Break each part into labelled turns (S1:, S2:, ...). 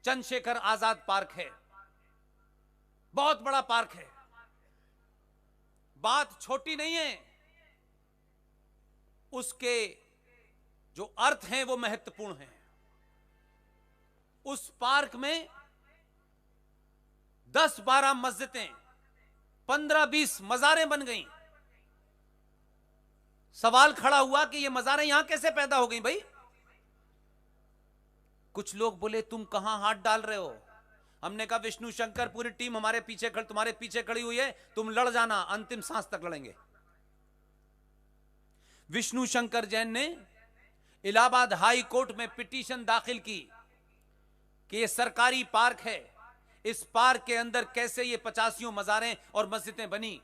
S1: Chandrashekhar Azad park है, बहुत बड़ा पार्क है। बात छोटी नहीं है, उसके जो अर्थ हैं वो महत्वपूर्ण हैं। उस पार्क में 10-12 मस्जिदें, 15-20 मज़ारें बन गईं। सवाल खड़ा हुआ कि ये मज़ारें यहां कैसे पैदा हो गई भाई? कुछ लोग बोले तुम कहां हाथ डाल रहे हो? हमने कहा विष्णु शंकर पूरी टीम हमारे पीछे तुम्हारे पीछे खड़ी हुई है, तुम लड़ जाना, अंतिम सांस तक लड़ेंगे। विष्णु शंकर जैन ने इलाहाबाद हाई कोर्ट में पिटीशन दाखिल की कि यह सरकारी पार्क है, इस पार्क के अंदर कैसे ये 85 मज़ारें और मस्जिदें बनी,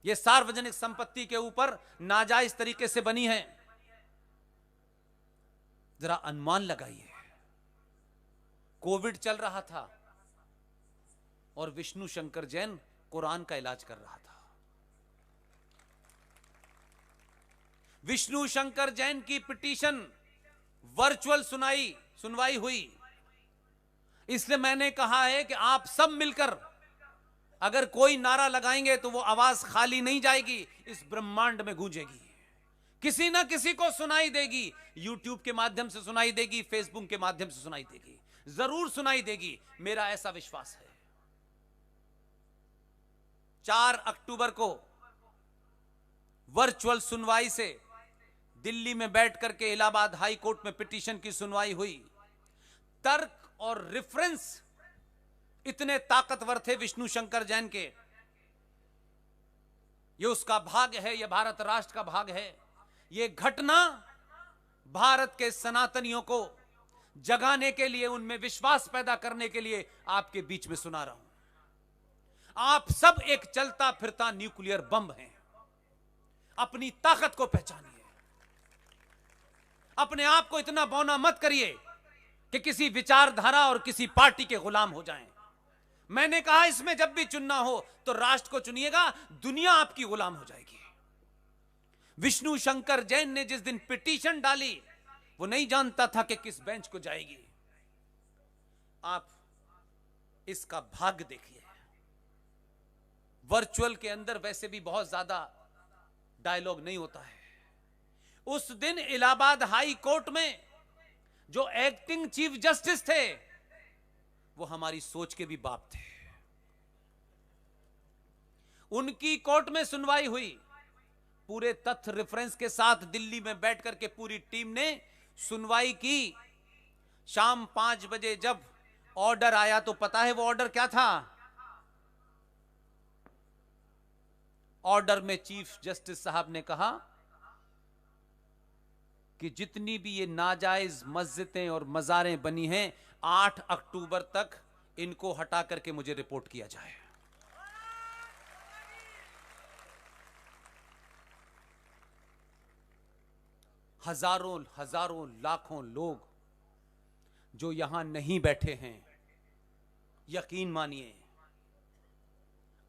S1: ये सार्वजनिक संपत्ति के ऊपर नाजायज तरीके से बनी है। जरा अनुमान लगाइए, कोविड चल रहा था और विष्णु शंकर जैन कुरान का इलाज कर रहा था। विष्णु शंकर जैन की पिटीशन वर्चुअल सुनवाई हुई। इसलिए मैंने कहा है कि आप सब मिलकर अगर कोई नारा लगाएंगे तो वो आवाज खाली नहीं जाएगी, इस ब्रह्मांड में गूंजेगी, किसी ना किसी को सुनाई देगी। यूट्यूब के माध्यम से सुनाई देगी, फेसबुक के माध्यम से सुनाई देगी, जरूर सुनाई देगी, मेरा ऐसा विश्वास है। 4 अक्टूबर को वर्चुअल सुनवाई से दिल्ली में बैठ करके इलाहाबाद हाई कोर्ट में पिटीशन की सुनवाई हुई। तर्क और रेफरेंस इतने ताकतवर थे विष्णु शंकर जैन के, ये उसका भाग है, ये भारत राष्ट्र का भाग है। ये घटना भारत के सनातनियों को जगाने के लिए, उनमें विश्वास पैदा करने के लिए आपके बीच में सुना रहा हूं। आप सब एक चलता फिरता न्यूक्लियर बम हैं। अपनी ताकत को पहचानिए, अपने आप को इतना बौना मत करिए कि किसी विचारधारा और किसी पार्टी के गुलाम हो जाएं। मैंने कहा इसमें जब भी चुनना हो तो राष्ट्र को चुनिएगा, दुनिया आपकी गुलाम हो जाएगी। विष्णु शंकर जैन ने जिस दिन पिटीशन डाली वो नहीं जानता था कि किस बेंच को जाएगी। आप इसका भाग्य देखिए। वर्चुअल के अंदर वैसे भी बहुत ज्यादा डायलॉग नहीं होता है। उस दिन इलाहाबाद हाई कोर्ट में जो एक्टिंग चीफ जस्टिस थे वो हमारी सोच के भी बाप थे। उनकी कोर्ट में सुनवाई हुई, पूरे तथ्य रेफरेंस के साथ दिल्ली में बैठ करके पूरी टीम ने सुनवाई की। शाम 5 बजे जब ऑर्डर आया तो पता है वो ऑर्डर क्या था? ऑर्डर में चीफ जस्टिस साहब ने कहा कि जितनी भी ये नाजायज मस्जिदें और मज़ारें बनी हैं, 8 अक्टूबर तक इनको हटा करके मुझे रिपोर्ट किया जाए। हजारों लाखों लोग जो यहां नहीं बैठे हैं, यकीन मानिए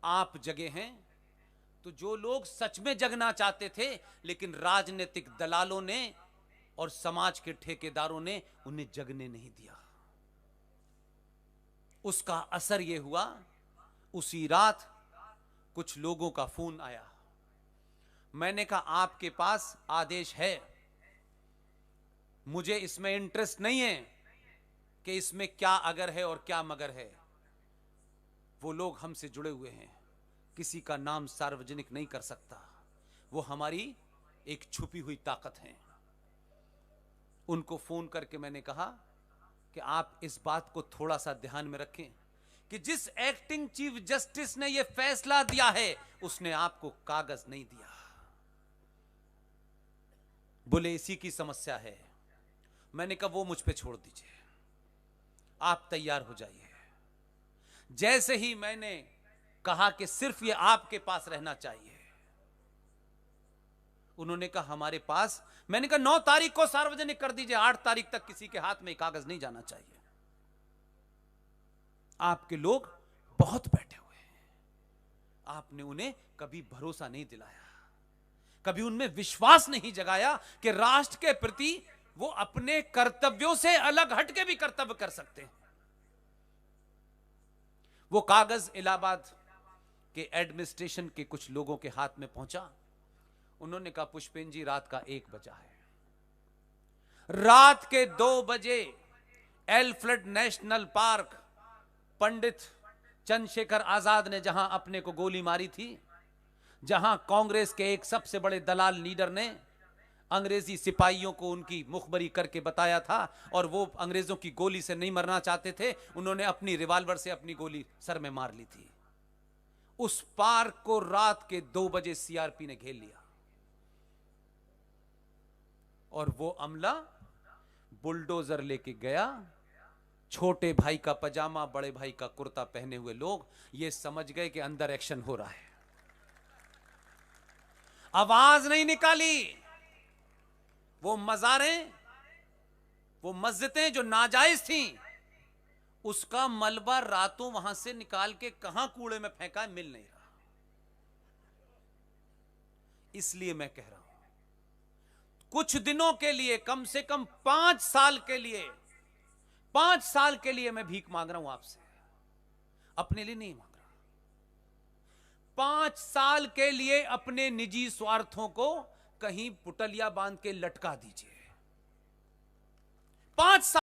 S1: आप जगे हैं तो जो लोग सच में जगना चाहते थे लेकिन राजनीतिक दलालों ने और समाज के ठेकेदारों ने उन्हें जगने नहीं दिया, उसका असर यह हुआ उसी रात कुछ लोगों का फोन आया। मैंने कहा आपके पास आदेश है, मुझे इसमें इंटरेस्ट नहीं है कि इसमें क्या अगर है और क्या मगर है। वो लोग हमसे जुड़े हुए हैं, किसी का नाम सार्वजनिक नहीं कर सकता, वो हमारी एक छुपी हुई ताकत है। उनको फोन करके मैंने कहा कि आप इस बात को थोड़ा सा ध्यान में रखें कि जिस एक्टिंग चीफ जस्टिस ने यह फैसला दिया है उसने आपको कागज नहीं दिया। बोले इसी की समस्या है। मैंने कहा वो मुझ पे छोड़ दीजिए, आप तैयार हो जाइए। जैसे ही मैंने कहा कि सिर्फ ये आपके पास रहना चाहिए, उन्होंने कहा हमारे पास। मैंने कहा 9 तारीख को सार्वजनिक कर दीजिए, 8 तारीख तक किसी के हाथ में कागज नहीं जाना चाहिए। आपके लोग बहुत बैठे हुए हैं, आपने उन्हें कभी भरोसा नहीं दिलाया, कभी उनमें विश्वास नहीं जगाया कि राष्ट्र के प्रति वो अपने कर्तव्यों से अलग हटके भी कर्तव्य कर सकते हैं। वो कागज इलाहाबाद के एडमिनिस्ट्रेशन के कुछ लोगों के हाथ में पहुंचा। उन्होंने कहा पुष्पेन जी रात का 1 बजा है। रात के 2 बजे एल्फ्रेड नेशनल पार्क पंडित चंद्रशेखर आजाद ने जहां अपने को गोली मारी थी, जहां कांग्रेस के एक सबसे बड़े दलाल लीडर ने अंग्रेजी सिपाहियों को उनकी मुखबरी करके बताया था और वो अंग्रेजों की गोली से नहीं मरना चाहते थे, उन्होंने अपनी रिवॉल्वर से अपनी गोली सर में मार ली थी। उस पार्क को रात के 2 बजे सीआरपी ने घेर लिया और वो अमला बुलडोजर लेके गया। छोटे भाई का पजामा, बड़े भाई का कुर्ता पहने हुए लोग ये समझ गए कि अंदर एक्शन हो रहा है। आवाज नहीं निकाली। वो मज़ारें, वो मस्जिदें जो नाजायज थीं, उसका मलबा रातों वहां से निकाल के कहां कूड़े में फेंका है, मिल नहीं रहा। इसलिए मैं कह रहा हूं कुछ दिनों के लिए, कम से कम 5 साल के लिए, 5 साल के लिए मैं भीख मांग रहा हूं आपसे, अपने लिए नहीं मांग रहा। 5 साल के लिए अपने निजी स्वार्थों को कहीं पुटलिया बांध के लटका दीजिए। 5 साल